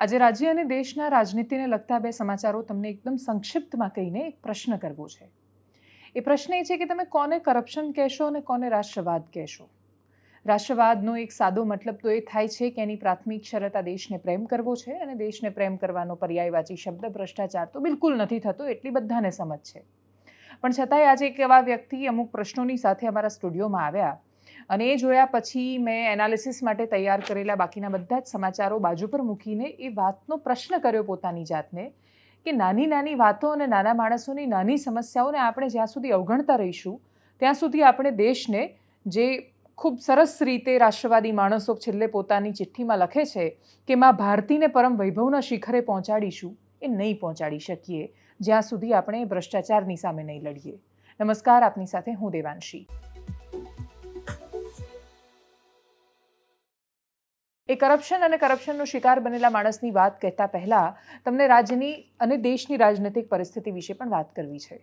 આજે રાજ્ય અને દેશના રાજનીતિને લગતા બે સમાચારો તમને એકદમ સંક્ષિપ્તમાં કહીને એક પ્રશ્ન કરવો છે. એ પ્રશ્ન એ છે કે તમે કોને કરપ્શન કહેશો અને કોને રાષ્ટ્રવાદ કહેશો. રાષ્ટ્રવાદનો એક સાદો મતલબ તો એ થાય છે કે એની પ્રાથમિક શરત આ દેશને પ્રેમ કરવો છે, અને દેશને પ્રેમ કરવાનો પર્યાયવાચી શબ્દ ભ્રષ્ટાચાર તો બિલકુલ નથી થતો, એટલી બધાને સમજ છે. પણ છતાંય આજે એક એવા વ્યક્તિ અમુક પ્રશ્નોની સાથે અમારા સ્ટુડિયોમાં આવ્યા, અને એ જોયા પછી મેં એનાલિસિસ માટે તૈયાર કરેલા બાકીના બધા જ સમાચારો બાજુ પર મૂકીને એ વાતનો પ્રશ્ન કર્યો પોતાની જાતને કે નાની નાની વાતો અને નાના માણસોની નાની સમસ્યાઓને આપણે જ્યાં સુધી અવગણતા રહીશું ત્યાં સુધી આપણે દેશને, જે ખૂબ સરસ રીતે રાષ્ટ્રવાદી માણસો છેલ્લે પોતાની ચિઠ્ઠીમાં લખે છે કે માં ભારતીને પરમ વૈભવના શિખરે પહોંચાડીશું, એ નહીં પહોંચાડી શકીએ જ્યાં સુધી આપણે ભ્રષ્ટાચારની સામે નહીં લડીએ. નમસ્કાર, આપની સાથે હું દેવાંશી. એ કરપ્શન અને કરપ્શનનો શિકાર બનેલા માણસની વાત કહેતા પહેલાં તમને રાજ્યની અને દેશની રાજનૈતિક પરિસ્થિતિ વિશે પણ વાત કરવી છે.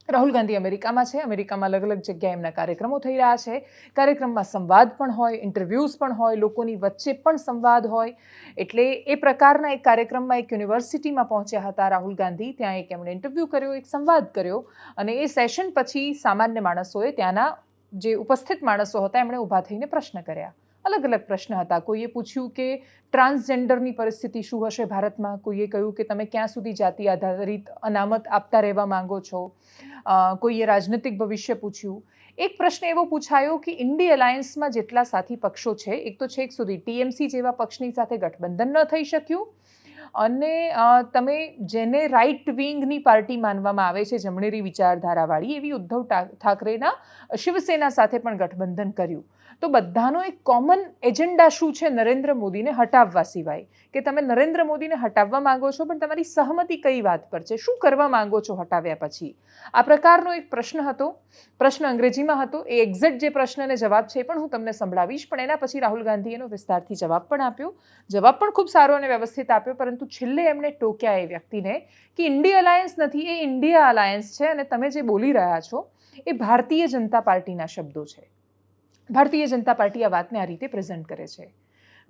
રાહુલ ગાંધી અમેરિકામાં છે. અમેરિકામાં અલગ અલગ જગ્યાએ એમના કાર્યક્રમો થઈ રહ્યા છે. કાર્યક્રમમાં સંવાદ પણ હોય, ઇન્ટરવ્યૂઝ પણ હોય, લોકોની વચ્ચે પણ સંવાદ હોય. એટલે એ પ્રકારના એક કાર્યક્રમમાં એક યુનિવર્સિટીમાં પહોંચ્યા હતા રાહુલ ગાંધી. ત્યાં એક એમણે ઇન્ટરવ્યૂ કર્યો, એક સંવાદ કર્યો, અને એ સેશન પછી સામાન્ય માણસોએ, ત્યાંના જે ઉપસ્થિત માણસો હતા, એમણે ઊભા થઈને પ્રશ્ન કર્યા. અલગ અલગ પ્રશ્ન હતા. કોઈએ પૂછ્યું કે ટ્રાન્સજેન્ડરની પરિસ્થિતિ શું હશે ભારતમાં. કોઈએ કહ્યું કે તમે ક્યાં સુધી જાતિ આધારિત અનામત આપતા રહેવા માંગો છો. કોઈએ રાજનૈતિક ભવિષ્ય પૂછ્યું. એક પ્રશ્ન એવો પૂછાયો કે ઇન્ડી અલાયન્સમાં જેટલા સાથી પક્ષો છે, એક તો છેક સુધી ટીએમસી જેવા પક્ષની સાથે ગઠબંધન ન થઈ શક્યું, અને તમે જેને રાઇટ વિંગની પાર્ટી માનવામાં આવે છે, જમણેરી વિચારધારાવાળી, એવી ઉદ્ધવ ઠાકરેના શિવસેના સાથે પણ ગઠબંધન કર્યું. તો બધાનો એક કોમન એજન્ડા શું છે? નરેન્દ્ર મોદીને હટાવવા સિવાય. કે તમે નરેન્દ્ર મોદીને હટાવવા માંગો છો, પણ તમારી સહમતિ કઈ વાત પર છે? શું કરવા માંગો છો હટાવ્યા પછી? આ પ્રકારનો એક પ્રશ્ન હતો. પ્રશ્ન અંગ્રેજીમાં હતો. એ એક્ઝેક્ટ જે પ્રશ્નને જવાબ છે એ પણ હું તમને સંભળાવીશ, પણ એના પછી રાહુલ ગાંધીએ એનો વિસ્તારથી જવાબ પણ આપ્યો. જવાબ પણ ખૂબ સારો અને વ્યવસ્થિત આપ્યો, પરંતુ છેલ્લે એમણે ટોક્યા એ વ્યક્તિને કે ઇન્ડી અલાયન્સ નથી, એ ઇન્ડિયા અલાયન્સ છે, અને તમે જે બોલી રહ્યા છો એ ભારતીય જનતા પાર્ટીના શબ્દો છે. ભારતીય જનતા પાર્ટી આ વાતને આ રીતે પ્રેઝન્ટ કરે છે.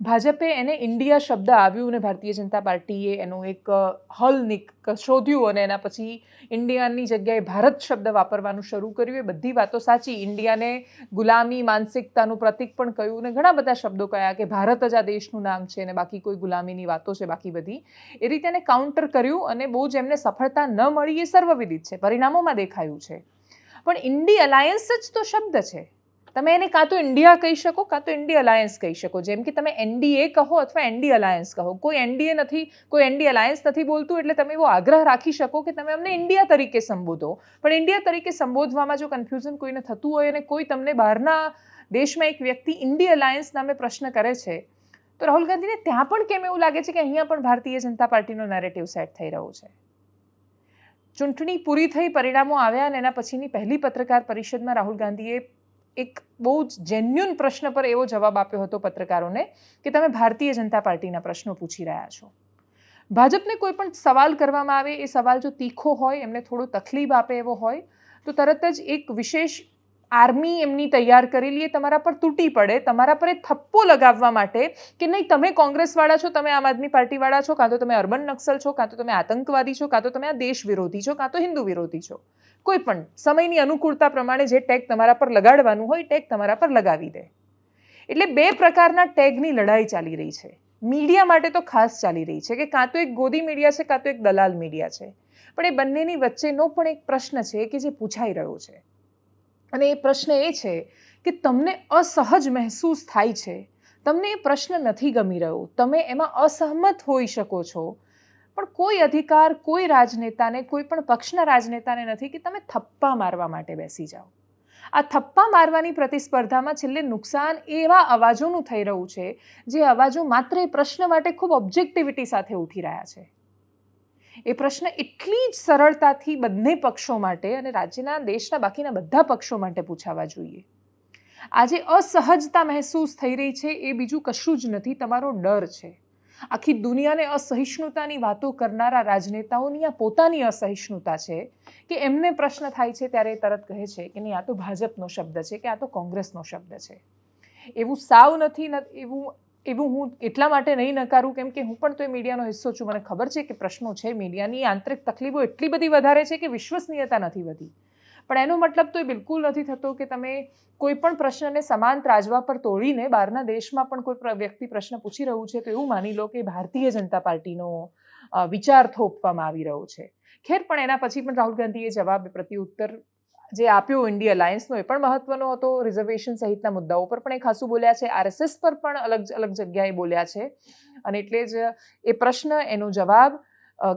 ભાજપે એને ઇન્ડિયા શબ્દ આવ્યું, અને ભારતીય જનતા પાર્ટીએ એનું એક હલ શોધ્યું, અને એના પછી ઇન્ડિયાની જગ્યાએ ભારત શબ્દ વાપરવાનું શરૂ કર્યું. એ બધી વાતો સાચી. ઇન્ડિયાને ગુલામી માનસિકતાનું પ્રતીક પણ કહ્યું, અને ઘણા બધા શબ્દો કયા કે ભારત જ આ દેશનું નામ છે, અને બાકી કોઈ ગુલામીની વાતો છે બાકી બધી. એ રીતે એને કાઉન્ટર કર્યું, અને બહુ જ એમને સફળતા ન મળી એ સર્વવિદિત છે, પરિણામોમાં દેખાયું છે. પણ ઇન્ડી અલાયન્સ જ તો શબ્દ છે. તમે એને કાં તો ઇન્ડિયા કહી શકો, કાં તો ઇન્ડી અલાયન્સ કહી શકો. જેમ કે તમે એનડીએ કહો અથવા એનડી અલાયન્સ કહો. કોઈ એનડીએ નથી, કોઈ એનડી અલાયન્સ નથી બોલતું, એટલે તમે એવો આગ્રહ રાખી શકો કે તમે અમને ઇન્ડિયા તરીકે સંબોધો. પણ ઇન્ડિયા તરીકે સંબોધવામાં જો કન્ફ્યુઝન કોઈને થતું હોય, અને કોઈ તમને બહારના દેશમાં એક વ્યક્તિ ઇન્ડી અલાયન્સ નામે પ્રશ્ન કરે છે, તો રાહુલ ગાંધીને ત્યાં પણ કેમ એવું લાગે છે કે અહીંયા પણ ભારતીય જનતા પાર્ટીનો નેરેટિવ સેટ થઈ રહ્યો છે. ચૂંટણી પૂરી થઈ, પરિણામો આવ્યા, અને એના પછીની પહેલી પત્રકાર પરિષદમાં રાહુલ ગાંધીએ એક બહુ જ જેન્યુન પ્રશ્ન પર એવો જવાબ આપ્યો હતો પત્રકારોને કે તમે ભારતીય જનતા પાર્ટીના પ્રશ્નો પૂછી રહ્યા છો. ભાજપને કોઈ પણ સવાલ કરવામાં આવે, એ સવાલ જો તીખો હોય, એમને થોડો તકલીફ આપે એવો હોય, તો તરત જ એક વિશેષ આર્મી એમની તૈયાર કરેલી એ તમારા પર તૂટી પડે, તમારા પર એ થપ્પો લગાવવા માટે કે નહીં, તમે કોંગ્રેસવાળા છો, તમે આમ આદમી પાર્ટીવાળા છો, કાં તો તમે અર્બન નક્સલ છો, કાં તો તમે આતંકવાદી છો, કાં તો તમે આ દેશ વિરોધી છો, કાં તો હિન્દુ વિરોધી છો. કોઈ પણ સમયની અનુકૂળતા પ્રમાણે જે ટેગ તમારા પર લગાડવાનું હોય, ટેગ તમારા પર લગાવી દે. એટલે બે પ્રકારના ટેગની લડાઈ ચાલી રહી છે. મીડિયા માટે તો ખાસ ચાલી રહી છે કે કાં તો એક ગોદી મીડિયા છે, કાં તો એક દલાલ મીડિયા છે. પણ એ બંનેની વચ્ચેનો પણ એક પ્રશ્ન છે કે જે પૂછાઈ રહ્યો છે, અને એ પ્રશ્ન એ છે કે તમને અસહજ મહેસૂસ થાય છે, તમને એ પ્રશ્ન નથી ગમી રહ્યો, તમે એમાં અસહમત હોઈ શકો છો, પણ કોઈ અધિકાર, કોઈ રાજનેતાને, કોઈ પણ પક્ષના રાજનેતાને નથી કે તમે થપ્પા મારવા માટે બેસી જાઓ. આ થપ્પા મારવાની પ્રતિસ્પર્ધામાં છેલ્લે નુકસાન એવા અવાજોનું થઈ રહ્યું છે, જે અવાજો માત્ર એ પ્રશ્ન માટે ખૂબ ઓબ્જેક્ટિવિટી સાથે ઉઠી રહ્યા છે. એ પ્રશ્ન એટલી જ સરળતાથી બંને પક્ષો માટે અને રાજ્યના, દેશના બાકીના બધા પક્ષો માટે પૂછાવા જોઈએ. આજે અસહજતા મહેસૂસ થઈ રહી છે, એ બીજું કશું જ નથી, તમારો ડર છે. આખી દુનિયાને અસહિષ્ણુતાની વાતો કરનારા રાજનેતાઓની આ પોતાની અસહિષ્ણુતા છે કે એમને પ્રશ્ન થાય છે ત્યારે તરત કહે છે કે નહીં, આ તો ભાજપનો શબ્દ છે, કે આ તો કોંગ્રેસનો શબ્દ છે. એવું સાવ નથી, એવું એવું હું એટલા માટે નહીં નકારું કેમ કે હું પણ તો એ મીડિયાનો હિસ્સો છું. મને ખબર છે કે પ્રશ્નો છે, મીડિયાની આંતરિક તકલીફો એટલી બધી વધારે છે કે વિશ્વસનીયતા નથી વધી. પણ એનો મતલબ તો એ બિલકુલ નથી થતો કે તમે કોઈ પણ પ્રશ્નને સમાન ત્રાજવા પર તોડીને બહારના દેશમાં પણ કોઈ વ્યક્તિ પ્રશ્ન પૂછી રહ્યું છે તો એવું માની લો કે ભારતીય જનતા પાર્ટીનો વિચાર થોપવામાં આવી રહ્યો છે. ખેર, પણ એના પછી પણ રાહુલ ગાંધીએ જવાબ પ્રત્યુત્તર જે આપ્યો ઇન્ડિયા અલાયન્સનો એ પણ મહત્વનો હતો. રિઝર્વેશન સહિતના મુદ્દાઓ પર પણ એ ખાસું બોલ્યા છે. RSS પર પણ અલગ અલગ જગ્યાએ બોલ્યા છે. અને એટલે જ એ પ્રશ્ન, એનો જવાબ,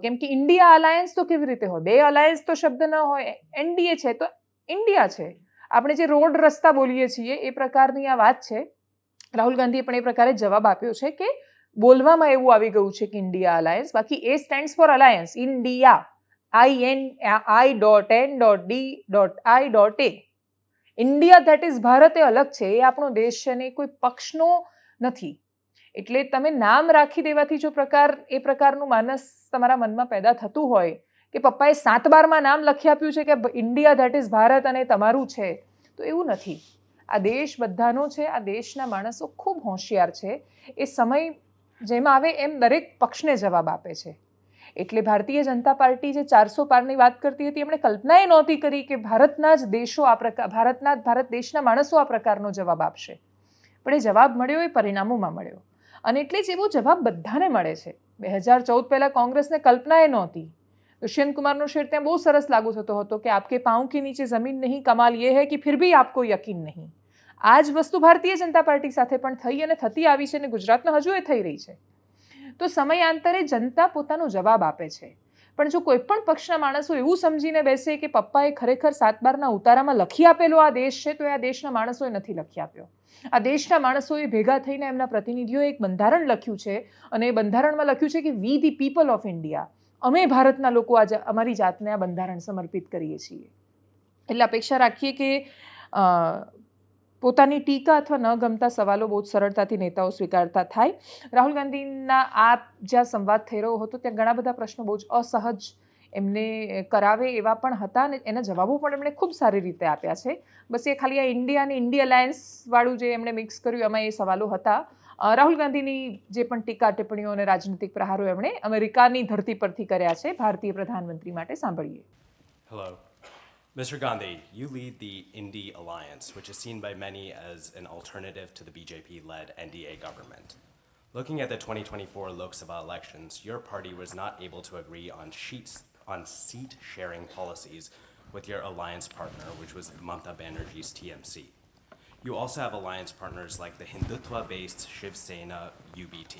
કેમ કે ઇન્ડિયા અલાયન્સ તો કેવી રીતે હોય? બે અલાયન્સ તો શબ્દ ન હોય. NDA છે તો ઇન્ડિયા છે. આપણે જે રોડ રસ્તા બોલીએ છીએ એ પ્રકારની આ વાત છે. રાહુલ ગાંધીએ પણ એ પ્રકારે જવાબ આપ્યો છે કે બોલવામાં એવું આવી ગયું છે કે ઇન્ડિયા અલાયન્સ, બાકી એ stands for alliance, India, INI.D.I.A. India that is Bharat એ અલગ છે, એ આપણો દેશ છે ને કોઈ પક્ષનો નથી. એટલે તમે નામ રાખી દેવાથી જો એ પ્રકારનું માનસ તમારા મનમાં પેદા થતું હોય કે પપ્પાએ 7/12માં નામ લખી આપ્યું છે કે ઇન્ડિયા ધેટ ઇઝ ભારત અને તમારું છે, તો એવું નથી. આ દેશ બધાનો છે. આ દેશના માણસો ખૂબ હોશિયાર છે. એ સમય જેમ આવે એમ દરેક પક્ષને જવાબ આપે છે. એટલે ભારતીય જનતા પાર્ટી જે 400 પારની વાત કરતી હતી, એમણે કલ્પનાએ નહોતી કરી કે ભારતના જ દેશો આ પ્રકાર ભારત દેશના માણસો આ પ્રકારનો જવાબ આપશે. પણ એ જવાબ મળ્યો, એ પરિણામોમાં મળ્યો. અને એટલે જ એવો જવાબ બધાને મળે છે. 2014 પહેલાં કોંગ્રેસને કલ્પનાએ નહોતી. દુષ્યંત કુમારનો શેર ત્યાં બહુ સરસ લાગુ થતો હતો કે આપકે પાઉં કે નીચે જમીન નહીં, કમાલ ये है कि फिर भी आपको यकीन नहीं. આ જ વસ્તુ ભારતીય જનતા પાર્ટી સાથે પણ થઈ અને થતી આવી છે અને ગુજરાતમાં હજુ એ થઈ રહી છે. તો સમયાંતરે જનતા પોતાનો જવાબ આપે છે. પણ જો કોઈ પણ પક્ષના માણસો એવું સમજીને બેસે કે પપ્પાએ ખરેખર 7/12ના ઉતારામાં લખી આપેલો આ દેશ છે, તો એ આ દેશના માણસોએ નથી લખી આપ્યો. આ દેશના માણસોએ ભેગા થઈને એમના પ્રતિનિધિઓએ એક બંધારણ લખ્યું છે અને એ બંધારણમાં લખ્યું છે કે વી ધી પીપલ ઓફ ઇન્ડિયા, અમે ભારતના લોકો આજે અમારી જાતને આ બંધારણ સમર્પિત કરીએ છીએ. એટલે અપેક્ષા રાખીએ કે પોતાની ટીકા અથવા ન ગમતા સવાલો બહુ જ સરળતાથી નેતાઓ સ્વીકારતા થાય. રાહુલ ગાંધીના આ જ્યાં સંવાદ થઈ રહ્યો હતો ત્યાં ઘણા બધા પ્રશ્નો બહુ જ અસહજ એમને કરાવે એવા પણ હતા અને એના જવાબો પણ એમણે ખૂબ સારી રીતે આપ્યા છે. બસ એ ખાલી આ ઇન્ડિયા અને ઇન્ડિયા અલાયન્સવાળું જે એમણે મિક્સ કર્યું એમાં એ સવાલો હતા. રાહુલ ગાંધીની જે પણ ટીકા ટિપ્પણીઓ અને રાજનીતિક પ્રહારો એમણે અમેરિકાની ધરતી પરથી કર્યા છે ભારતીય પ્રધાનમંત્રી માટે, સાંભળીએ. Hello. Mr. Gandhi, you lead the Indy Alliance, which is seen by many as an alternative to the BJP-led NDA government. Looking at the 2024 Lok Sabha elections, your party was not able to agree on seat-sharing policies with your alliance partner, which was Mamata Banerjee's TMC. You also have alliance partners like the Hindutva-based Shiv Sena UBT.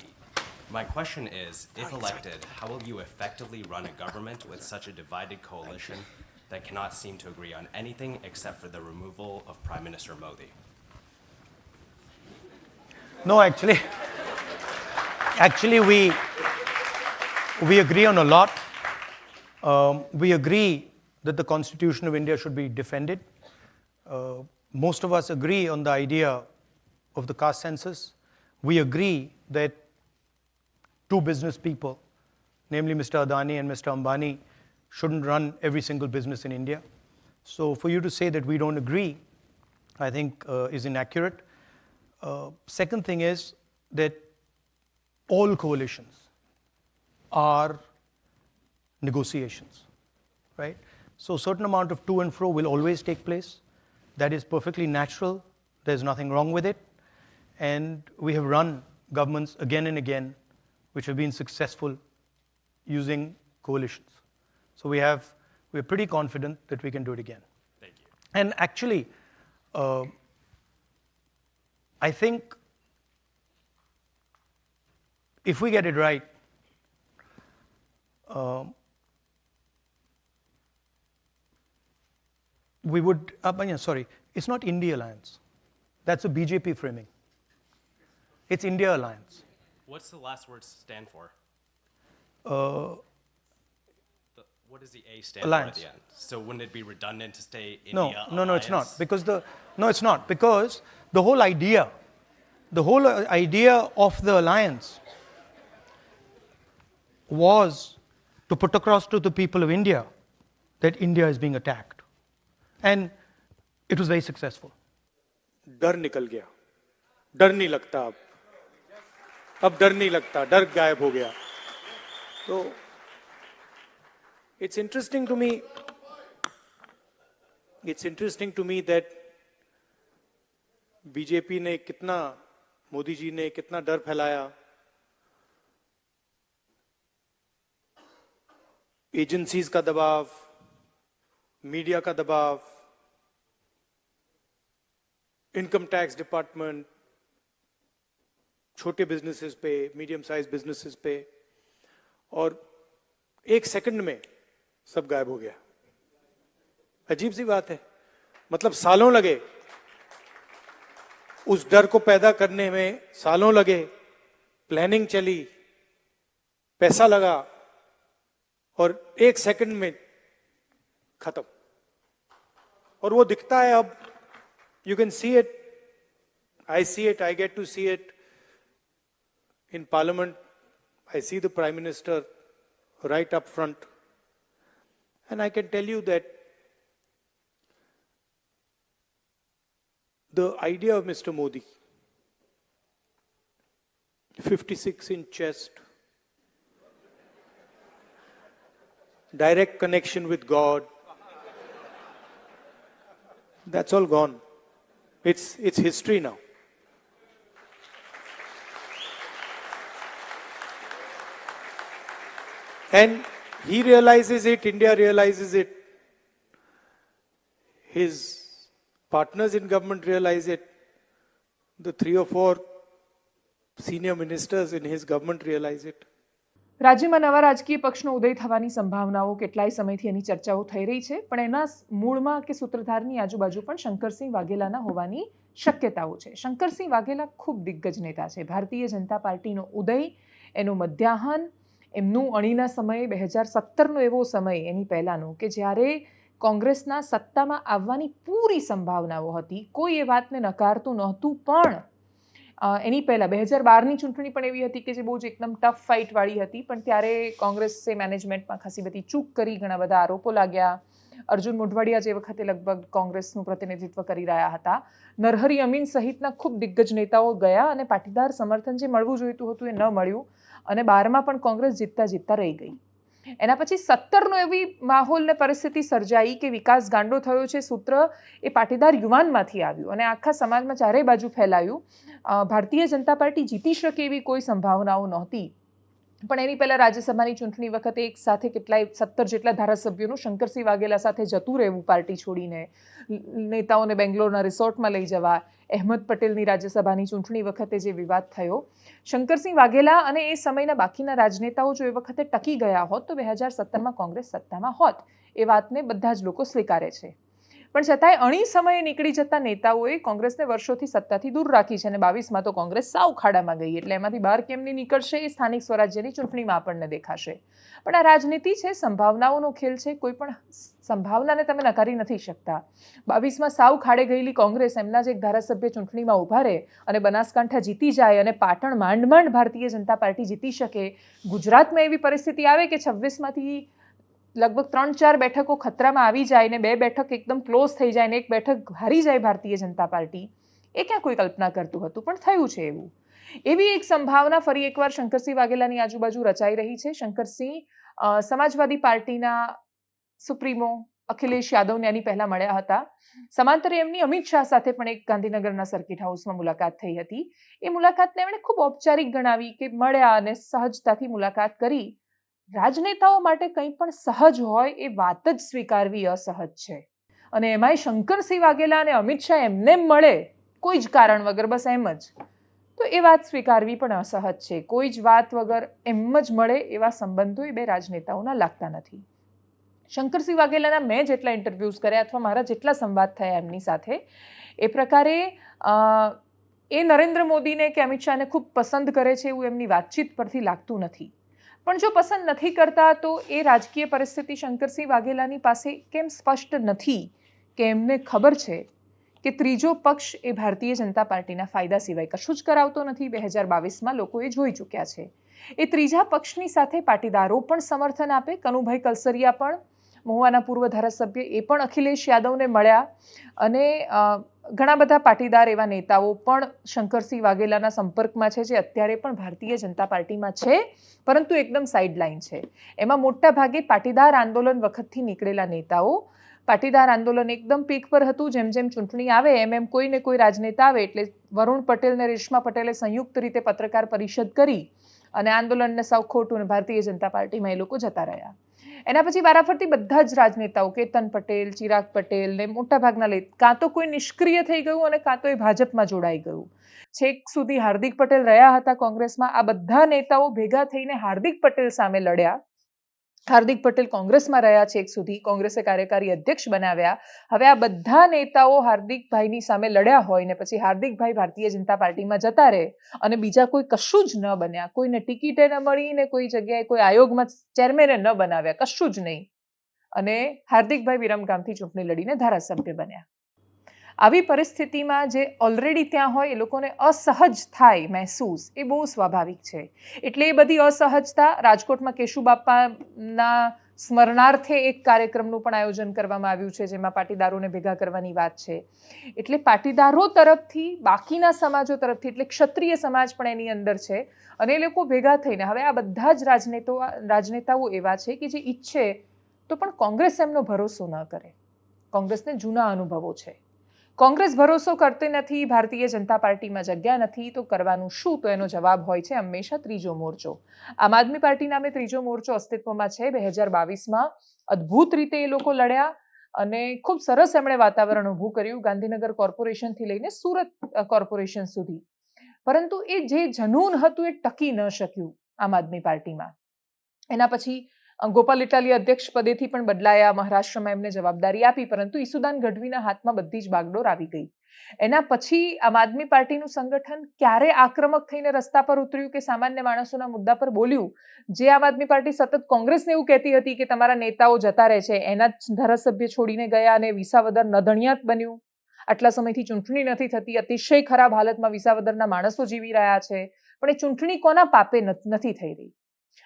My question is, if elected, how will you effectively run a government with such a divided coalition that cannot seem to agree on anything except for the removal of Prime Minister Modi? No, actually we agree on a lot. We agree that the Constitution of India should be defended. Most of us agree on the idea of the caste census. We agree that two business people, namely Mr. Adani and Mr. Ambani, shouldn't run every single business in India. So for you to say that we don't agree, I think is inaccurate. Second thing is that all coalitions are negotiations, right? So a certain amount of to and fro will always take place. That is perfectly natural. There's nothing wrong with it. And we have run governments again and again which have been successful using coalitions. So we're pretty confident that we can do it again. Thank you. And actually, I think if we get it right, we would, sorry, it's not India Alliance. That's a BJP framing. It's India Alliance. What's the last word stand for? What does the A stand Alliance. for at the end? So wouldn't it be redundant to say India No, Alliance? it's not. It's not. Because the whole idea of the alliance was to put across to the people of India that India is being attacked. And it was very successful. डर निकल गया, डर नहीं लगता अब. अब डर नहीं लगता, डर गायब हो गया. तो it's interesting to me that BJP ने कितना, मोदी जी ने कितना डर फैलाया. एजेंसीज का दबाव, मीडिया का दबाव, इनकम टैक्स डिपार्टमेंट, छोटे बिजनेसेस पे, मीडियम साइज बिजनेसेस पे, और एक सेकंड में सब गायब हो गया. अजीब सी बात है. मतलब सालों लगे उस डर को पैदा करने में, सालों लगे, प्लानिंग चली, पैसा लगा, और एक सेकंड में खत्म. और वो दिखता है अब. You can see it, I see it, I get to see it in Parliament. I see the Prime Minister right up front, and I can tell you that the idea of Mr. Modi, 56-inch chest, direct connection with God, that's all gone. It's history now. And he realizes it, India realizes it, his partners in government realize it, the 3 or 4 senior ministers in his government realize it. રાજ્યમાં નવા રાજકીય પક્ષનો ઉદય થવાની સંભાવનાઓ કેટલાય સમયથી એની ચર્ચાઓ થઈ રહી છે, પણ એના મૂળમાં કે સૂત્રધારની આજુબાજુ પણ શંકરસિંહ વાઘેલાના હોવાની શક્યતાઓ છે. શંકરસિંહ વાઘેલા ખૂબ દિગ્ગજ નેતા છે. ભારતીય જનતા પાર્ટીનો ઉદય, એનું મધ્યાહન, એમનું અણીના સમયે 2017નો એવો સમય, એની પહેલાંનો, કે જ્યારે કોંગ્રેસના સત્તામાં આવવાની પૂરી સંભાવનાઓ હતી. કોઈ એ વાતને નકારતું નહોતું, પણ એની પહેલાં 2012ની ચૂંટણી પણ એવી હતી કે જે બહુ જ એકદમ ટફ ફાઇટવાળી હતી, પણ ત્યારે કોંગ્રેસે મેનેજમેન્ટમાં ખાસી બધી ચૂક કરી, ઘણા બધા આરોપો લાગ્યા. અર્જુન મોઢવાડિયા જે વખતે લગભગ કોંગ્રેસનું પ્રતિનિધિત્વ કરી રહ્યા હતા, નરહરી અમીન સહિતના ખૂબ દિગ્ગજ નેતાઓ ગયા, અને પાટીદાર સમર્થન જે મળવું જોઈતું હતું એ ન મળ્યું, અને 12માં પણ કોંગ્રેસ જીતતા રહી ગઈ. એના પછી 17નો એવી માહોલ ને પરિસ્થિતિ સર્જાઈ કે વિકાસ ગાંડો થયો છે સૂત્ર એ પાટીદાર યુવાનમાંથી આવ્યું અને આખા સમાજમાં ચારેય બાજુ ફેલાયું. ભારતીય જનતા પાર્ટી જીતી શકે એવી કોઈ સંભાવનાઓ નહોતી, પણ એની પહેલાં રાજ્યસભાની ચૂંટણી વખતે એક સાથે કેટલાય 17 જેટલા ધારાસભ્યોનું શંકરસિંહ વાઘેલા સાથે જતું રહેવું પાર્ટી છોડીને, નેતાઓને બેંગ્લોરના રિસોર્ટમાં લઈ જવા, અહેમદ પટેલની રાજ્યસભાની ચૂંટણી વખતે જે વિવાદ થયો, શંકરસિંહ વાઘેલા અને એ સમયના બાકીના રાજનેતાઓ જો એ વખતે ટકી ગયા હોત તો 2017માં કોંગ્રેસ સત્તામાં હોત. એ વાતને બધા જ લોકો સ્વીકારે છે. પણ છતાંય અણી સમયે નીકળી જતા નેતાઓએ કોંગ્રેસને વર્ષોથી સત્તાથી દૂર રાખી છે, અને 22માં તો કોંગ્રેસ સાવ ખાડામાં ગઈ. એટલે એમાંથી બહાર કેમ નહીં નીકળશે એ સ્થાનિક સ્વરાજ્યની ચૂંટણીમાં આપણને દેખાશે. પણ આ રાજનીતિ છે, સંભાવનાઓનો ખેલ છે. કોઈ પણ સંભાવનાને તમે નકારી નથી શકતા. 22માં સાવ ખાડે ગયેલી કોંગ્રેસ એમના જ એક ધારાસભ્ય ચૂંટણીમાં ઊભા રહે અને બનાસકાંઠા જીતી જાય, અને પાટણ માંડ ભારતીય જનતા પાર્ટી જીતી શકે. ગુજરાતમાં એવી પરિસ્થિતિ આવે કે 26માંથી લગભગ 3-4 બેઠકો ખતરામાં આવી જાય ને 2 બેઠક એકદમ ક્લોઝ થઈ જાય ને 1 બેઠક હારી જાય ભારતીય જનતા પાર્ટી. એ ક્યાં કોઈ કલ્પના કરતું હતું, પણ થયું છે એવું. એવી એક સંભાવના ફરી એકવાર શંકરસિંહ વાઘેલાની આજુબાજુ રચાઈ રહી છે. શંકરસિંહ સમાજવાદી પાર્ટીના સુપ્રીમો અખિલેશ યાદવને આની પહેલા મળ્યા હતા. સમાંતરે એમની અમિત શાહ સાથે પણ એક ગાંધીનગરના સર્કિટ હાઉસમાં મુલાકાત થઈ હતી. એ મુલાકાતને એમણે ખૂબ ઔપચારિક ગણાવી કે મળ્યા અને સહજતાથી મુલાકાત કરી. રાજનેતાઓ માટે કંઈ પણ સહજ હોય એ વાત જ સ્વીકારવી અસહજ છે, અને એમાંય શંકરસિંહ વાઘેલા અને અમિત શાહ એમને મળે કોઈ જ કારણ વગર, બસ એમ જ, તો એ વાત સ્વીકારવી પણ અસહજ છે. કોઈ જ વાત વગર એમ જ મળે એવા સંબંધો એ બે રાજનેતાઓના લાગતા નથી. શંકરસિંહ વાઘેલાના મેં જેટલા ઇન્ટરવ્યૂઝ કર્યા અથવા મારા જેટલા સંવાદ થયા એમની સાથે, એ પ્રકારે એ નરેન્દ્ર મોદીને કે અમિત શાહને ખૂબ પસંદ કરે છે એવું એમની વાતચીત પરથી લાગતું નથી. પણ જો પસંદ નથી કરતા તો એ રાજકીય પરિસ્થિતિ શંકરસિંહ વાઘેલાની પાસે કેમ સ્પષ્ટ નથી કે એમને ખબર છે કે ત્રીજો પક્ષ એ ભારતીય જનતા પાર્ટીના ફાયદા સિવાય કશું જ કરાવતો નથી. 2022માં લોકો એ જોઈ ચૂક્યા છે. એ ત્રીજા પક્ષની સાથે પાટીદારો પણ સમર્થન આપે, કનુભાઈ કલસરિયા પણ, મહુવાના પૂર્વ ધારાસભ્ય એ પણ અખિલેશ યાદવને મળ્યા અને ઘણા બધા પાટીદાર એવા નેતાઓ પણ શંકરસિંહ વાઘેલાના સંપર્કમાં છે, જે અત્યારે પણ ભારતીય જનતા પાર્ટીમાં છે, પરંતુ એકદમ સાઇડલાઇન છે. એમાં મોટા ભાગે પાટીદાર આંદોલન વખતથી નીકળેલા નેતાઓ. પાટીદાર આંદોલન એકદમ પીક પર હતું. જેમ જેમ ચૂંટણી આવે એમ કોઈ ને કોઈ રાજનેતા આવે એટલે વરુણ પટેલ ને રેશમા પટેલે સંયુક્ત રીતે પત્રકાર પરિષદ કરી અને આંદોલનને સાવ ખોટું અને ભારતીય જનતા પાર્ટીમાં એ લોકો જતા રહ્યા. એના પછી વારાફરતી બધા જ રાજનેતાઓ કેતન પટેલ, ચિરાગ પટેલ ને મોટાભાગના કાં તો કોઈ નિષ્ક્રિય થઈ ગયું અને કાં તો એ ભાજપમાં જોડાઈ ગયું. છેક સુધી હાર્દિક પટેલ રહ્યા હતા કોંગ્રેસમાં. આ બધા નેતાઓ ભેગા થઈને હાર્દિક પટેલ સામે લડ્યા. હાર્દિક પટેલ કોંગ્રેસમાં રહ્યા છેક સુધી, કોંગ્રેસે કાર્યકારી અધ્યક્ષ બનાવ્યા. હવે આ બધા નેતાઓ હાર્દિકભાઈની સામે લડ્યા હોય ને પછી હાર્દિકભાઈ ભારતીય જનતા પાર્ટીમાં જતા રહે અને બીજા કોઈ કશું જ ન બન્યા, કોઈને ટિકિટે ન મળી ને કોઈ જગ્યાએ કોઈ આયોગમાં ચેરમેને ન બનાવ્યા, કશું જ નહીં, અને હાર્દિકભાઈ વિરમગામથી ચૂંટણી લડીને ધારાસભ્ય બન્યા. આવી પરિસ્થિતિમાં જે ઓલરેડી ત્યાં હોય એ લોકોને અસહજ થાય મહેસૂસ, એ બહુ સ્વાભાવિક છે. એટલે એ બધી અસહજતા રાજકોટમાં કેશુબાપાના સ્મરણાર્થે એક કાર્યક્રમનું પણ આયોજન કરવામાં આવ્યું છે, જેમાં પાટીદારોને ભેગા કરવાની વાત છે. એટલે પાટીદારો તરફથી, બાકીના સમાજો તરફથી, એટલે ક્ષત્રિય સમાજ પણ એની અંદર છે અને એ લોકો ભેગા થઈને હવે આ બધા જ રાજનેતાઓ એવા છે કે જે ઈચ્છે તો પણ કોંગ્રેસ એમનો ભરોસો ન કરે. કોંગ્રેસને જૂના અનુભવો છે. કોંગ્રેસ ભરોસો કરતી નથી, ભારતીય જનતા પાર્ટીમાં જગ્યા નથી, તો કરવાનું શું? તો એનો જવાબ હોય છે હંમેશા ત્રીજો મોરચો. આમ આદમી પાર્ટી નામે ત્રીજો મોરચો અસ્તિત્વમાં છે. 2022માં અદ્ભુત રીતે એ લોકો લડ્યા અને ખૂબ સરસ એમણે વાતાવરણ ઊભું કર્યું, ગાંધીનગર કોર્પોરેશનથી લઈને સુરત કોર્પોરેશન સુધી. પરંતુ એ જે જનૂન હતું એ ટકી ન શક્યું આમ આદમી પાર્ટીમાં. એના પછી ગોપાલ ઇટાલિયા અધ્યક્ષ પદેથી પણ બદલાયા, મહારાષ્ટ્રમાં એમને જવાબદારી આપી, પરંતુ ઈસુદાન ગઢવીના હાથમાં બધી જ બાગડોર આવી ગઈ. એના પછી આમ આદમી પાર્ટીનું સંગઠન ક્યારે આક્રમક થઈને રસ્તા પર ઉતર્યું કે સામાન્ય માણસોના મુદ્દા પર બોલ્યું? જે આમ આદમી પાર્ટી સતત કોંગ્રેસને એવું કહેતી હતી કે તમારા નેતાઓ જતા રહે છે, એના જ ધારાસભ્ય છોડીને ગયા અને વિસાવદર નધણિયાત બન્યું. આટલા સમયથી ચૂંટણી નથી થતી, અતિશય ખરાબ હાલતમાં વિસાવદરના માણસો જીવી રહ્યા છે, પણ એ ચૂંટણી કોના પાપે નથી થઈ રહી?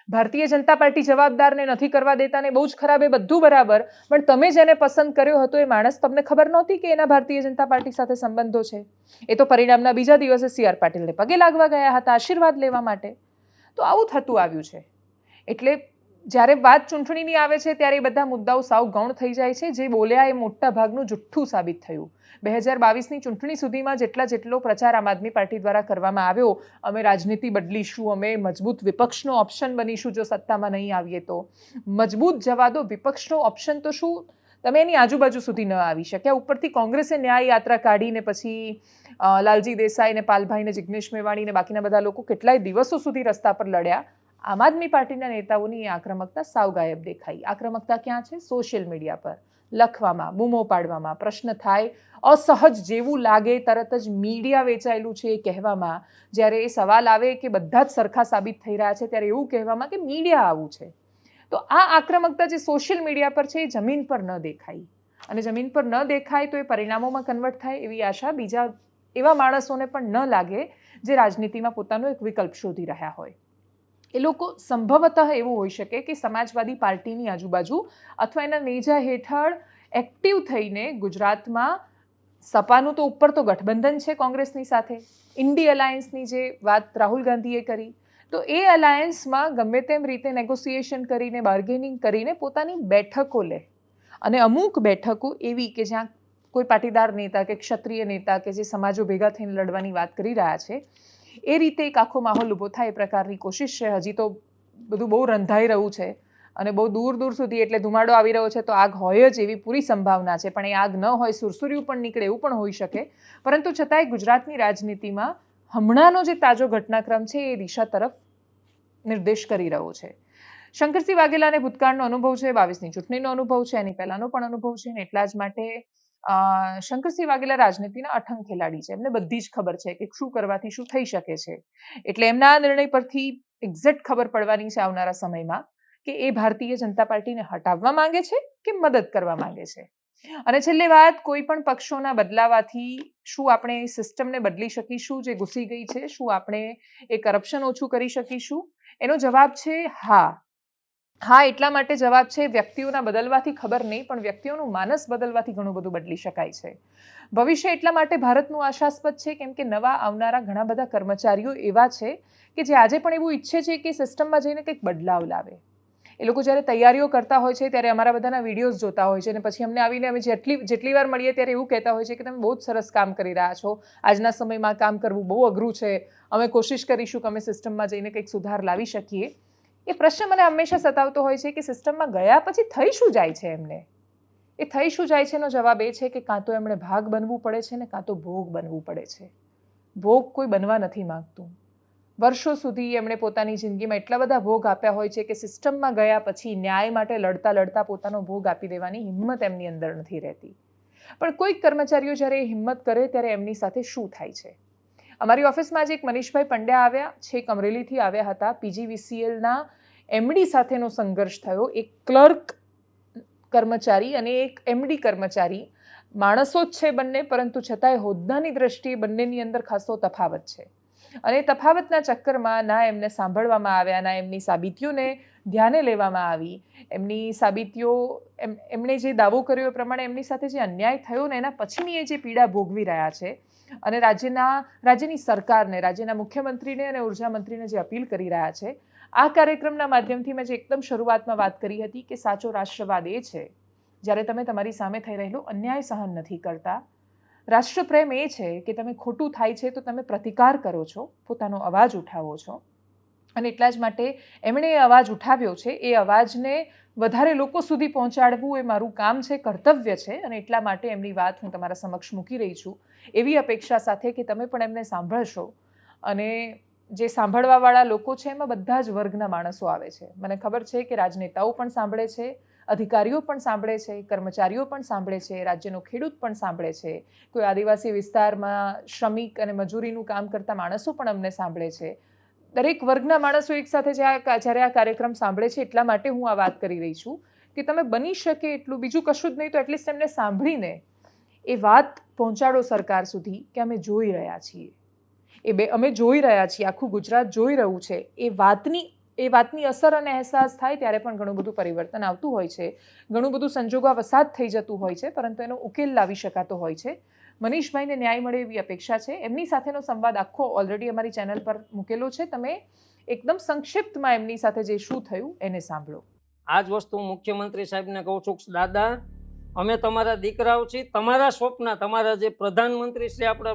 ભારતીય જનતા પાર્ટી જવાબદારને નથી કરવા દેતા ને બહુ જ ખરાબ, એ બધું બરાબર, પણ તમે જેને પસંદ કર્યો હતો એ માણસ તમને ખબર નહોતી કે એના ભારતીય જનતા પાર્ટી સાથે સંબંધો છે? એ તો પરિણામના બીજા દિવસે CR પાટીલને પગે લાગવા ગયા હતા આશીર્વાદ લેવા માટે. તો આવું થતું આવ્યું છે. એટલે જ્યારે વાત ચૂંટણીની આવે છે ત્યારે એ બધા મુદ્દાઓ સાવ ગૌણ થઈ જાય છે. જે બોલ્યા એ મોટા ભાગનું જુઠ્ઠું સાબિત થયું. 2022ની ચૂંટણી સુધીમાં જેટલો પ્રચાર આમ આદમી પાર્ટી દ્વારા કરવામાં આવ્યો, અમે રાજનીતિ બદલીશું, અમે મજબૂત વિપક્ષનો ઓપ્શન બનીશું જો સત્તામાં નહીં આવીએ તો, મજબૂત જવા દો, વિપક્ષનો ઓપ્શન તો શું, તમે એની આજુબાજુ સુધી ન આવી શક્યા. ઉપરથી કોંગ્રેસે ન્યાય યાત્રા કાઢીને પછી લાલજી દેસાઈ ને પાલભાઈ ને જિગ્નેશ મેવાણી ને બાકીના બધા લોકો કેટલાય દિવસો સુધી રસ્તા પર લડ્યા. આમ આદમી પાર્ટીના નેતાઓની આક્રમકતા સાવ ગાયબ દેખાઈ. આક્રમકતા ક્યાં છે? સોશિયલ મીડિયા પર લખવામાં, બૂમો પાડવામાં, પ્રશ્ન થાય, અસહજ જેવું લાગે તરત જ મીડિયા વેચાયેલું છે એ કહેવામાં, જ્યારે એ સવાલ આવે કે બધા જ સરખા સાબિત થઈ રહ્યા છે ત્યારે એવું કહેવામાં કે મીડિયા આવું છે. તો આ આક્રમકતા જે સોશિયલ મીડિયા પર છે એ જમીન પર ન દેખાય, અને જમીન પર ન દેખાય તો એ પરિણામોમાં કન્વર્ટ થાય એવી આશા બીજા એવા માણસોને પણ ન લાગે જે રાજનીતિમાં પોતાનો એક વિકલ્પ શોધી રહ્યા હોય. એ લોકો સંભવતઃ એવું હોઈ શકે કે સમાજવાદી પાર્ટીની આજુબાજુ અથવા એના નેજા હેઠળ એક્ટિવ થઈને ગુજરાતમાં સપાનું તો ઉપર તો ગઠબંધન છે કોંગ્રેસની સાથે, ઇન્ડી અલાયન્સની જે વાત રાહુલ ગાંધીએ કરી, તો એ અલાયન્સમાં ગમે તેમ રીતે નેગોસિએશન કરીને, બાર્ગેનિંગ કરીને પોતાની બેઠકો લે. અને અમુક બેઠકો એવી કે જ્યાં કોઈ પાટીદાર નેતા કે ક્ષત્રિય નેતા કે જે સમાજો ભેગા થઈને લડવાની વાત કરી રહ્યા છે, એ રીતે એક આખો માહોલ ઊભો થાય એ પ્રકારની કોશિશ છે. હજી તો બધું બહુ રંધાઈ રહ્યું છે અને બહુ દૂર દૂર સુધી, એટલે ધુમાડો આવી રહ્યો છે તો આગ હોય જ એવી પૂરી સંભાવના છે, પણ એ આગ ન હોય, સુરસુર્યું પણ નીકળે એવું પણ હોઈ શકે. પરંતુ છતાંય ગુજરાતની રાજનીતિમાં હમણાંનો જે તાજો ઘટનાક્રમ છે એ દિશા તરફ નિર્દેશ કરી રહ્યો છે. શંકરસિંહ વાઘેલાને ભૂતકાળનો અનુભવ છે, 22ની ચૂંટણીનો અનુભવ છે, એની પહેલાનો પણ અનુભવ છે, અને એટલા જ માટે શંકરસિંહ વાઘેલા રાજનીતિના અઠંગ ખેલાડી છે. એમને બધી જ ખબર છે કે શું કરવાથી શું થઈ શકે છે. એટલે એમના આ નિર્ણય પરથી એક્ઝેક્ટ ખબર પડવાની છે આવનારા સમયમાં કે એ ભારતીય જનતા પાર્ટીને હટાવવા માંગે છે કે મદદ કરવા માંગે છે. અને છેલ્લે વાત, કોઈ પણ પક્ષોના બદલાવાથી શું આપણે સિસ્ટમને બદલી શકીશું જે ઘૂસી ગઈ છે? શું આપણે એ કરપ્શન ઓછું કરી શકીશું? એનો જવાબ છે હા. હા, એટલા માટે જવાબ છે વ્યક્તિઓના બદલવાથી ખબર નહીં, પણ વ્યક્તિઓનું માનસ બદલવાથી ઘણું બધું બદલી શકાય છે. ભવિષ્ય એટલા માટે ભારતનું આશાસ્પદ છે કેમ કે નવા આવનારા ઘણા બધા કર્મચારીઓ એવા છે કે જે આજે પણ એવું ઈચ્છે છે કે સિસ્ટમમાં જઈને કંઈક બદલાવ લાવે. એ લોકો જ્યારે તૈયારીઓ કરતા હોય છે ત્યારે અમારા બધાના વિડીયોઝ જોતા હોય છે અને પછી અમને આવીને અમે જેટલી વાર મળીએ ત્યારે એવું કહેતા હોય છે કે તમે બહુ જ સરસ કામ કરી રહ્યા છો, આજના સમયમાં કામ કરવું બહુ અઘરું છે, અમે કોશિશ કરીશું કે અમે સિસ્ટમમાં જઈને કંઈક સુધાર લાવી શકીએ. એ પ્રશ્ન મને હંમેશા સતાવતો હોય છે કે સિસ્ટમમાં ગયા પછી થઈ શું જાય છે એમને? એ થઈ શું જાય છે એનો જવાબ એ છે કે કાં તો એમણે ભાગ બનવું પડે છે ને કાં તો ભોગ બનવું પડે છે. ભોગ કોઈ બનવા નથી માગતું. વર્ષો સુધી એમણે પોતાની જિંદગીમાં એટલા બધા ભોગ આપ્યા હોય છે કે સિસ્ટમમાં ગયા પછી ન્યાય માટે લડતા લડતા પોતાનો ભોગ આપી દેવાની હિંમત એમની અંદર નથી રહેતી. પણ કોઈક કર્મચારીઓ જ્યારે એ હિંમત કરે ત્યારે એમની સાથે શું થાય છે? અમારી ઓફિસમાં આજે એક મનીષભાઈ પંડ્યા આવ્યા છે, એક અમરેલીથી આવ્યા હતા. PGVCLના MD સાથેનો સંઘર્ષ થયો. એક ક્લર્ક કર્મચારી અને એક MD કર્મચારી, માણસો જ છે બંને, પરંતુ છતાંય હોદ્દાની દ્રષ્ટિએ બંનેની અંદર ખાસો તફાવત છે. અને તફાવતના ચક્કરમાં ના એમને સાંભળવામાં આવ્યા, ના એમની સાબિતીઓને ધ્યાને લેવામાં આવી. એમની સાબિતીઓ એમણે જે દાવો કર્યો એ પ્રમાણે એમની સાથે જે અન્યાય થયો ને એના પછીની એ જે પીડા ભોગવી રહ્યા છે અને રાજ્યની સરકારને, રાજ્યના મુખ્યમંત્રીને અને ઉર્જા મંત્રીને જે અપીલ કરી રહ્યા છે, આ કાર્યક્રમના માધ્યમથી મેં જે એકદમ શરૂઆતમાં વાત કરી હતી કે સાચો રાષ્ટ્રવાદ એ છે જ્યારે તમે તમારી સામે થઈ રહેલો અન્યાય સહન નથી કરતા. રાષ્ટ્રપ્રેમ એ છે કે તમે ખોટું થાય છે તો તમે પ્રતિકાર કરો છો, પોતાનો અવાજ ઉઠાવો છો. અને એટલા જ માટે એમણે એ અવાજ ઉઠાવ્યો છે. એ અવાજને વધારે લોકો સુધી પહોંચાડવું એ મારું કામ છે, કર્તવ્ય છે. અને એટલા માટે એમની વાત હું તમારા સમક્ષ મૂકી રહી છું એવી અપેક્ષા સાથે કે તમે પણ એમને સાંભળશો. અને જે સાંભળવાવાળા લોકો છે એમાં બધા જ વર્ગના માણસો આવે છે. મને ખબર છે કે રાજનેતાઓ પણ સાંભળે છે, અધિકારીઓ પણ સાંભળે છે, કર્મચારીઓ પણ સાંભળે છે, રાજ્યનો ખેડૂત પણ સાંભળે છે, કોઈ આદિવાસી વિસ્તારમાં શ્રમિક અને મજૂરીનું કામ કરતા માણસો પણ અમને સાંભળે છે. દરેક વર્ગના માણસો એકસાથે જ્યારે આ કાર્યક્રમ સાંભળે છે એટલા માટે હું આ વાત કરી રહી છું કે તમે બની શકે એટલું, બીજું કશું જ નહીં તો એટલીસ્ટ એમને સાંભળીને એ વાત પહોંચાડો સરકાર સુધી કે અમે જોઈ રહ્યા છીએ. અમે જોઈ રહ્યા છીએ, આખું ગુજરાત જોઈ રહ્યું છે. એ વાતની અસર અને અહેસાસ થાય ત્યારે પણ ઘણું બધું પરિવર્તન આવતું હોય છે, ઘણું બધું સંજોગાવસાત થઈ જતું હોય છે, પરંતુ એનો ઉકેલ લાવી શકાતો હોય છે. મનીષભાઈને ન્યાય મળે એવી અપેક્ષા છે. એમની સાથેનો સંવાદ આખો ઓલરેડી અમારી ચેનલ પર મૂકેલો છે. તમે એકદમ સંક્ષિપ્તમાં એમની સાથે જે શું થયું એને સાંભળો. આ જ વસ્તુ મુખ્યમંત્રી સાહેબને કહું છું, દાદા અમે તમારા દીકરાઓ છીએ, તમારા સ્વપ્ન, તમારા જે પ્રધાનમંત્રી શ્રી આપણે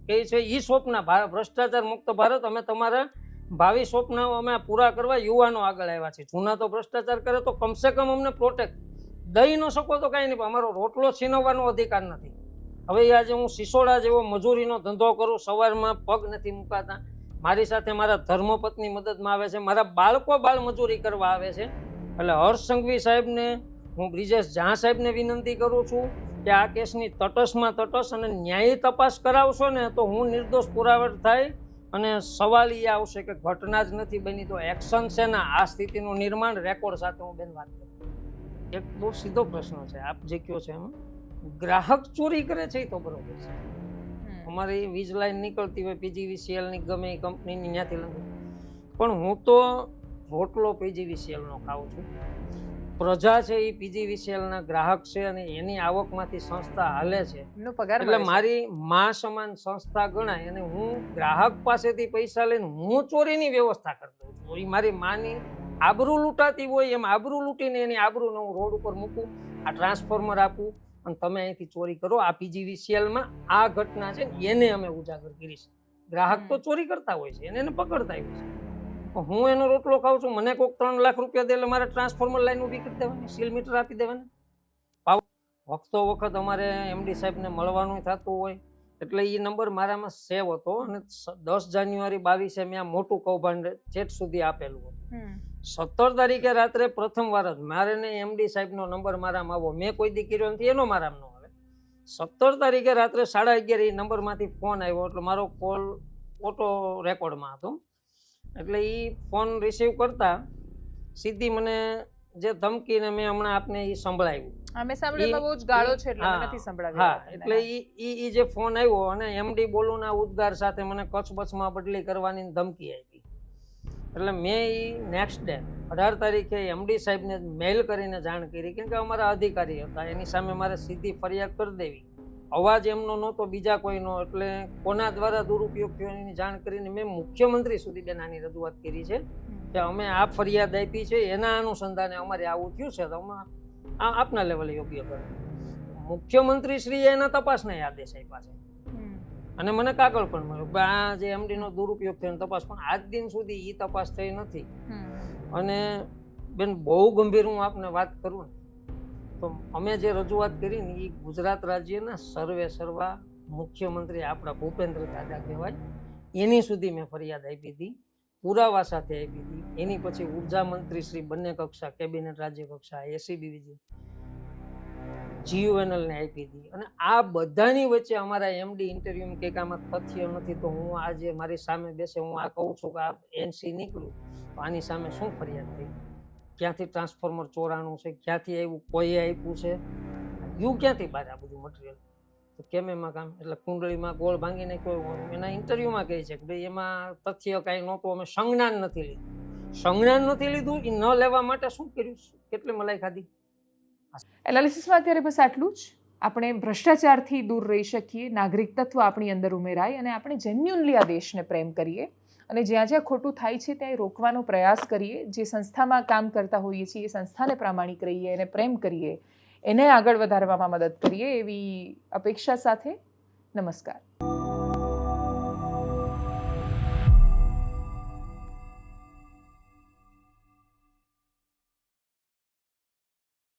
કહે છે એ સ્વપ્ન ભ્રષ્ટાચાર મુક્ત ભારત, અમે તમારા ભાવિ સ્વપ્ન અમે પૂરા કરવા યુવાનો આગળ આવ્યા છે. જૂના તો ભ્રષ્ટાચાર કરે તો કમસે કમ અમને પ્રોટેક્ટ દઈ ન શકો તો કાંઈ નહીં, અમારો રોટલો છીનવવાનો અધિકાર નથી. હવે આજે હું સિસોડા જેવો મજૂરીનો ધંધો કરું, સવારમાં પગ નથી મુકાતા, મારી સાથે મારા ધર્મપત્ની મદદમાં આવે છે, મારા બાળકો બાળ મજૂરી કરવા આવે છે. એટલે હર્ષ સંઘવી સાહેબને હું બ્રિજેશ ઝા સાહેબને વિનંતી કરું છું કે આ કેસની તટસ્થમાં તટસ્થ અને ન્યાયી તપાસ કરાવશો ને તો હું નિર્દોષ પુરાવા થાય. અને સવાલ એ આવશે કે ઘટના જ નથી બની તો એક્શન છે ને આ સ્થિતિનું નિર્માણ રેકોર્ડ સાથે હું બેન વાત કરું. એક બહુ સીધો પ્રશ્ન છે આપ જે કહો છો એમાં, ગ્રાહક ચોરી કરે છે એ તો બરોબર છે, અમારી વીજ લાઈન નીકળતી હોય PGVCLની ગમે એ કંપનીની ત્યાંથી લંગી, પણ હું તો રોટલો PGVCLનો ખાઉં છું. પ્રજા છે એ PGVCLના ગ્રાહક છે અને એની આવકમાંથી સંસ્થા હાલે છે, એટલે મારી મા સમાન સંસ્થા ગણાય. અને હું ગ્રાહક પાસેથી પૈસા લઈને હું ચોરીની વ્યવસ્થા કરતો છું. એ મારી માની આબરૂ લૂંટાતી હોય એમ આબરૂ લૂંટીને એની આબરૂને હું રોડ ઉપર મૂકું, આ ટ્રાન્સફોર્મર આપું અને તમે અહીંથી ચોરી કરો. આ PGVCLમાં આ ઘટના છે એને અમે ઉજાગર કરીશ. ગ્રાહક તો ચોરી કરતા હોય છે એને પકડતા હોય છે, હું એનો રોટલો ખાઉં છું. મને કોઈક 3 લાખ રૂપિયા દે એટલે મારે ટ્રાન્સફોર્મર લાઈન ઊભી કરી દેવાની, સીલ મીટર આપી દેવાના. વખતો વખત અમારે MD સાહેબને મળવાનું થતું હોય એટલે એ નંબર મારામાં સેવ હતો અને 10 જાન્યુઆરી 22 મેં આ મોટું કૌભાંડ ચેટ સુધી આપેલું હતું. 17 તારીખે રાત્રે પ્રથમ વાર જ મારે ને MD સાહેબનો નંબર મારામાં આવ્યો, મેં કોઈ દી કર્યો નથી, એનો મારામાં ન આવે. 17 તારીખે રાત્રે 11:30 એ નંબરમાંથી ફોન આવ્યો એટલે મારો કોલ ઓટો રેકોર્ડમાં હતો. એટલે એ ફોન રિસીવ કરતા સીધી મને જે ધમકીને મેં હમણાં આપને એ સંભળાવ્યું. હા, એટલે એ જે ફોન આવ્યો અને MD બોલુના ઉદ્ગાર સાથે મને કચ્છબચ્છમાં બદલી કરવાની ધમકી આપી. એટલે મેં એ નેક્સ્ટ ડે 18 તારીખે એમડી સાહેબને મેલ કરીને જાણ કરી, કેમ કે અમારા અધિકારી હતા, એની સામે મારે સીધી ફરિયાદ કરી દેવી. અવાજ એમનો નહોતો, બીજા કોઈનો, એટલે કોના દ્વારા દુરુપયોગ થયો એની જાણ કરીને મેં મુખ્યમંત્રી સુધી બેન આની રજૂઆત કરી છે કે અમે આ ફરિયાદ આપી છે, એના અનુસંધાને અમારે આવું થયું છે, તો અમે આપના લેવલે યોગ્ય કરે. મુખ્યમંત્રી શ્રીએ એના તપાસના આદેશ આપ્યા છે અને મને કાગળ પણ મળ્યો કે આ જે એમડીનો દુરુપયોગ થયો તપાસ, પણ આજ દિન સુધી એ તપાસ થઈ નથી. અને બેન બહુ ગંભીર હું આપને વાત કરું ને તો અમે જે રજૂઆત કરી ને એ ગુજરાત રાજ્યના સર્વે સર્વા મુખ્યમંત્રી આપણા ભૂપેન્દ્ર દાદા કહેવાય એની સુધી મેં ફરિયાદ આપી હતી, પુરાવા સાથે આપી હતી. એની પછી ઉર્જા મંત્રી શ્રી બંને કક્ષા, કેબિનેટ રાજ્ય કક્ષા, એસીબી, GUNL ને આપી હતી. અને આ બધાની વચ્ચે અમારા એમડી ઇન્ટરવ્યુ કે આમાં તથ્ય નથી, તો હું આજે મારી સામે બેસે હું આ કહું છું કે આ એનસી નીકળ્યું તો આની સામે શું ફરિયાદ થઈ, ક્યાંથી ટ્રાન્સફોર્મર ચોરાણું છે, ક્યાંથી આવ્યું, કોઈએ આપ્યું છે, યુ ક્યાંથી બહાર આ બધું મટીરિયલ, તો કેમ એમાં કામ, એટલે કુંડળીમાં ગોળ ભાંગીને કોઈ એના ઇન્ટરવ્યુમાં કહે છે કે ભાઈ એમાં તથ્ય કાંઈ નહોતું, અમે સંજ્ઞાન નથી લીધું. સંજ્ઞાન નથી લીધું એ ન લેવા માટે શું કર્યું, કેટલી મલાઈ ખાધી. એનાલિસિસમાં અત્યારે બસ આટલું જ. આપણે ભ્રષ્ટાચારથી દૂર રહી શકીએ, નાગરિક તત્વ આપણી અંદર ઉમેરાય અને આપણે જેન્યુઅનલી આ દેશને પ્રેમ કરીએ અને જ્યાં જ્યાં ખોટું થાય છે ત્યાં રોકવાનો પ્રયાસ કરીએ. જે સંસ્થામાં કામ કરતા હોઈએ છીએ એ સંસ્થાને પ્રામાણિક રહીએ, એને પ્રેમ કરીએ, એને આગળ વધારવામાં મદદ કરીએ, એવી અપેક્ષા સાથે નમસ્કાર.